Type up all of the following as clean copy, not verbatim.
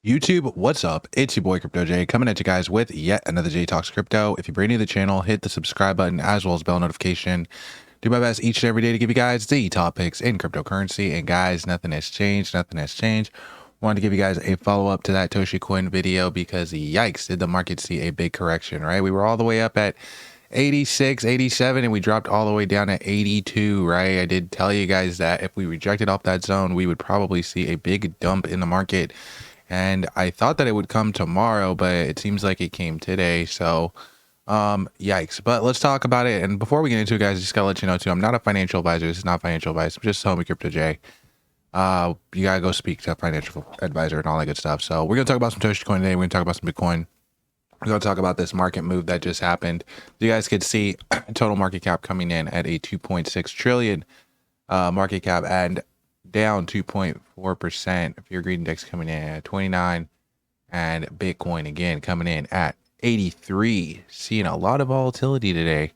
YouTube, what's up? It's your boy Crypto J coming at you guys with yet another J Talks Crypto. If you're brand new to the channel, hit the subscribe button as well as bell notification. Do my best each and every day to give you guys the top picks in cryptocurrency. And guys, nothing has changed. Nothing has changed. Wanted to give you guys a follow up to that Toshi Coin video because yikes, did the market see a big correction, right? We were all the way up at 86, 87, and we dropped all the way down at 82, right? I did tell you guys that if we rejected off that zone, we would probably see a big dump in the market. And I thought that it would come tomorrow, but it seems like it came today. So, yikes. But let's talk about it. And before we get into it, guys, just gotta let you know too, I'm not a financial advisor. This is not financial advice. I'm just homie Crypto J. You gotta go speak to a financial advisor and all that good stuff. So we're gonna talk about some Toshi Coin today. We're gonna talk about some Bitcoin. We're gonna talk about this market move that just happened. You guys could see total market cap coming in at a 2.6 trillion market cap and down 2.4%. Fear Greed Index coming in at 29, and Bitcoin again coming in at 83. Seeing a lot of volatility today.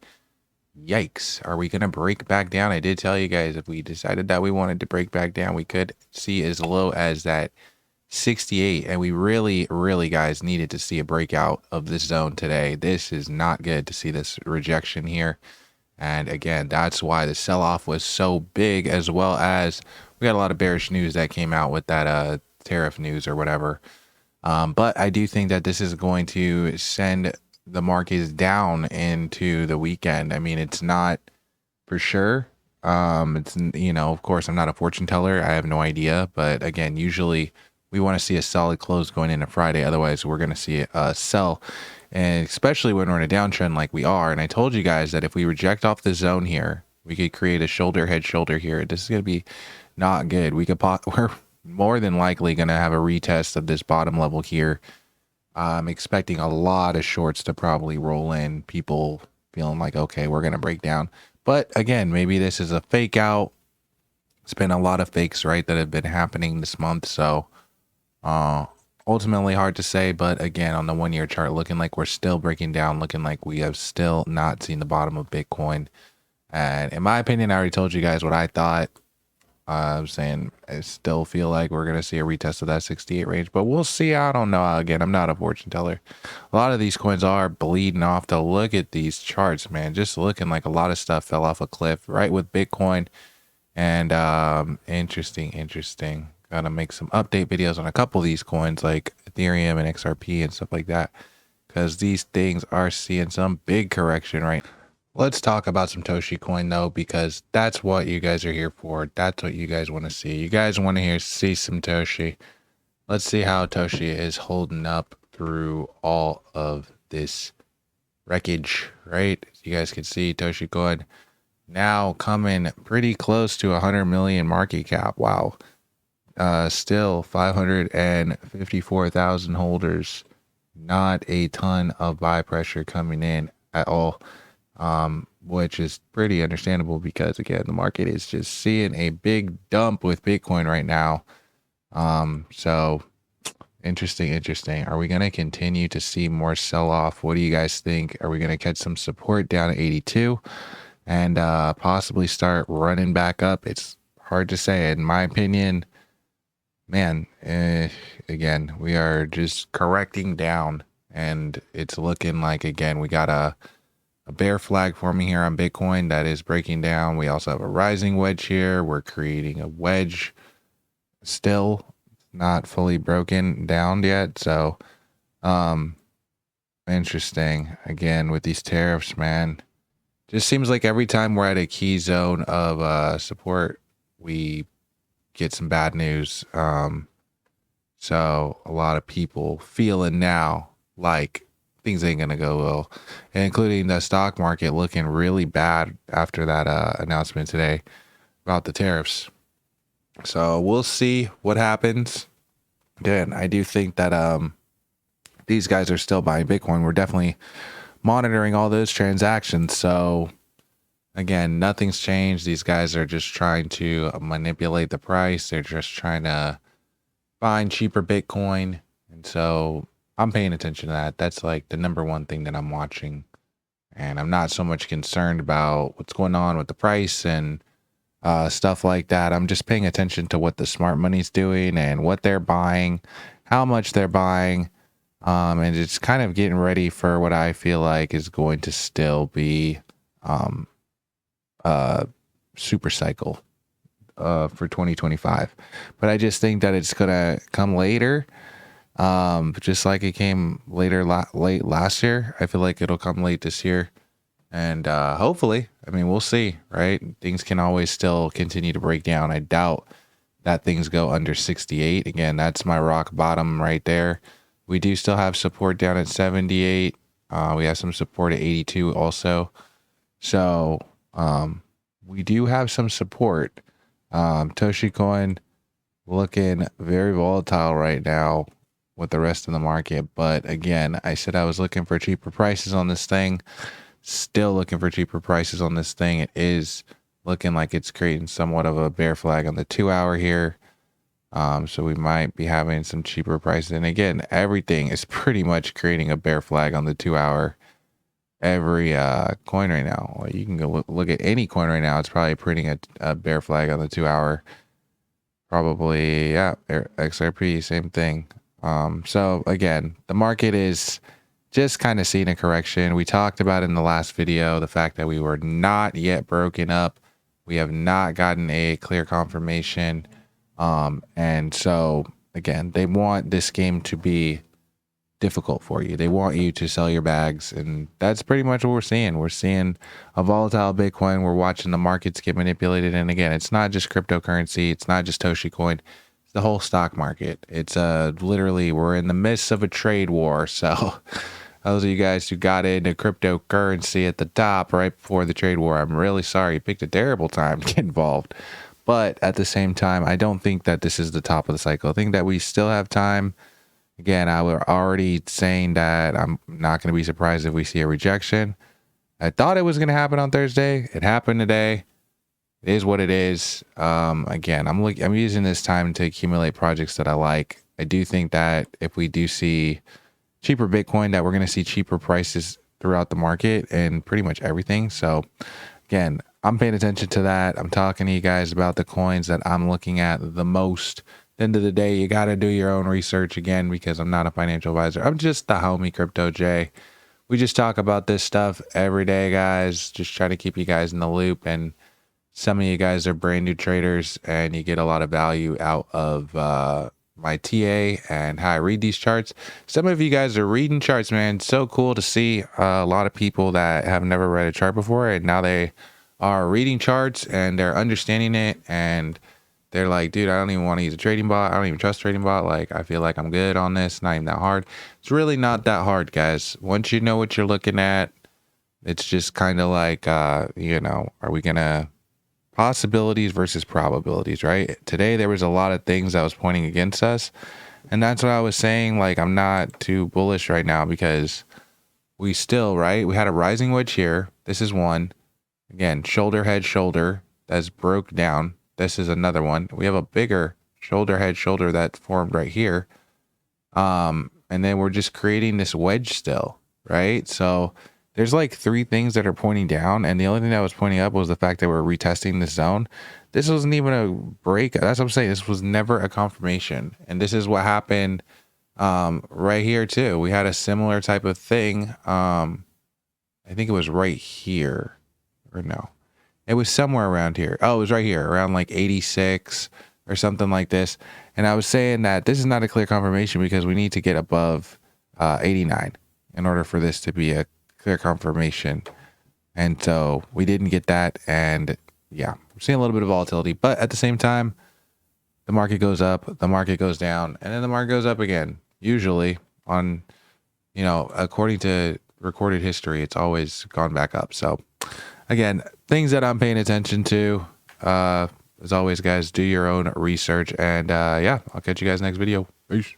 Yikes. Are we going to break back down? I did tell you guys if we decided that we wanted to break back down, we could see as low as that 68. And we really, guys, needed to see a breakout of this zone today. This is not good to see this rejection here. And again, that's why the sell-off was so big, as well as we got a lot of bearish news that came out with that tariff news or whatever. But I do think that this is going to send the markets down into the weekend. I mean, it's not for sure. It's, you know, of course, I'm not a fortune teller. I have no idea. But again, usually we want to see a solid close going into Friday. Otherwise, we're going to see a sell. And especially when we're in a downtrend like we are. And I told you guys that if we reject off the zone here, we could create a shoulder, head, shoulder here. This is going to be not good. We're more than likely going to have a retest of this bottom level here. I'm expecting a lot of shorts to probably roll in. People feeling like, okay, we're going to break down. But again, maybe this is a fake out. It's been a lot of fakes, right, that have been happening this month. So, ultimately hard to say, but again, on the 1 year chart, looking like we're still breaking down, looking like we have still not seen the bottom of Bitcoin. And in my opinion, I already told you guys what I thought. I'm saying I still feel like we're going to see a retest of that 68 range, but we'll see. I don't know. Again, I'm not a fortune teller. A lot of these coins are bleeding off. To look at these charts, man, just looking like a lot of stuff fell off a cliff, right, with Bitcoin. And interesting. Gotta make some update videos on a couple of these coins like Ethereum and XRP and stuff like that, because these things are seeing some big correction, right? Let's talk about some Toshi Coin though, because that's what you guys are here for. That's what you guys want to see. You guys want to see some Toshi. Let's see how Toshi is holding up through all of this wreckage, right? You guys can see Toshi Coin now coming pretty close to 100 million market cap. Wow. Still 554,000 holders. Not a ton of buy pressure coming in at all, which is pretty understandable because again, the market is just seeing a big dump with Bitcoin right now. So interesting. Are we going to continue to see more sell off? What do you guys think? Are we going to catch some support down at 82 and possibly start running back up? It's hard to say. In my opinion, man, again, we are just correcting down, and it's looking like, again, we got a bear flag forming here on Bitcoin that is breaking down. We also have a rising wedge here. We're creating a wedge, still not fully broken down yet. So, interesting. Again, with these tariffs, man, just seems like every time we're at a key zone of support, we get some bad news. So a lot of people feeling now like things ain't gonna go well, including the stock market looking really bad after that announcement today about the tariffs. So we'll see what happens. Again, I do think that these guys are still buying Bitcoin. We're definitely monitoring all those transactions. So again, nothing's changed. These guys are just trying to manipulate the price. They're just trying to find cheaper Bitcoin. And so I'm paying attention to that. That's like the number one thing that I'm watching. And I'm not so much concerned about what's going on with the price and stuff like that. I'm just paying attention to what the smart money's doing and what they're buying, how much they're buying, and it's kind of getting ready for what I feel like is going to still be super cycle for 2025. But I just think that it's gonna come later, just like it came late last year. I feel like it'll come late this year, and hopefully, I mean, we'll see, right? Things can always still continue to break down. I doubt that things go under 68. Again, that's my rock bottom right there. We do still have support down at 78. We have some support at 82 also. So we do have some support. Toshi Coin looking very volatile right now with the rest of the market. But again, I said I was looking for cheaper prices on this thing. Still looking for cheaper prices on this thing. It is looking like it's creating somewhat of a bear flag on the 2 hour here. So we might be having some cheaper prices. And again, everything is pretty much creating a bear flag on the 2 hour. Every coin right now. You can go look at any coin right now. It's probably printing a bear flag on the 2 hour. Probably, yeah, XRP, same thing. So again, the market is just kind of seeing a correction. We talked about in the last video the fact that we were not yet broken up. We have not gotten a clear confirmation. And so again, they want this game to be difficult for you. They want you to sell your bags, and that's pretty much what we're seeing. We're seeing a volatile Bitcoin. We're watching the markets get manipulated, and again, it's not just cryptocurrency. It's not just Toshi Coin. It's the whole stock market. It's literally we're in the midst of a trade war. So those of you guys who got into cryptocurrency at the top right before the trade war, I'm really sorry. You picked a terrible time to get involved. But at the same time, I don't think that this is the top of the cycle. I think that we still have time. Again, I was already saying that I'm not going to be surprised if we see a rejection. I thought it was going to happen on Thursday. It happened today. It is what it is. Again, I'm using this time to accumulate projects that I like. I do think that if we do see cheaper Bitcoin, that we're going to see cheaper prices throughout the market and pretty much everything. So again, I'm paying attention to that. I'm talking to you guys about the coins that I'm looking at the most. End of the day, you got to do your own research again, because I'm not a financial advisor. I'm just the homie Crypto J. We just talk about this stuff every day, guys. Just try to keep you guys in the loop. And some of you guys are brand new traders, and you get a lot of value out of my TA and how I read these charts. Some of you guys are reading charts, man. It's so cool to see a lot of people that have never read a chart before, and now they are reading charts and they're understanding it, and they're like, dude, I don't even want to use a trading bot. I don't even trust trading bot. Like, I feel like I'm good on this. Not even that hard. It's really not that hard, guys. Once you know what you're looking at, it's just kind of like, you know, are we going to possibilities versus probabilities, right? Today, there was a lot of things that was pointing against us. And that's what I was saying. Like, I'm not too bullish right now because we still, right? We had a rising wedge here. This is one. Again, shoulder, head, shoulder. That's broke down. This is another one. We have a bigger shoulder, head, shoulder that formed right here. And then we're just creating this wedge still, right? So there's like 3 things that are pointing down. And the only thing that was pointing up was the fact that we're retesting this zone. This wasn't even a break. That's what I'm saying. This was never a confirmation. And this is what happened right here too. We had a similar type of thing. I think it was right here, or no. It was somewhere around here. Oh, it was right here, around like 86 or something like this. And I was saying that this is not a clear confirmation because we need to get above 89 in order for this to be a clear confirmation. And so we didn't get that. And yeah, we're seeing a little bit of volatility. But at the same time, the market goes up, the market goes down, and then the market goes up again. Usually on, you know, according to recorded history, it's always gone back up. So again, things that I'm paying attention to. As always, guys, do your own research. And yeah, I'll catch you guys next video. Peace.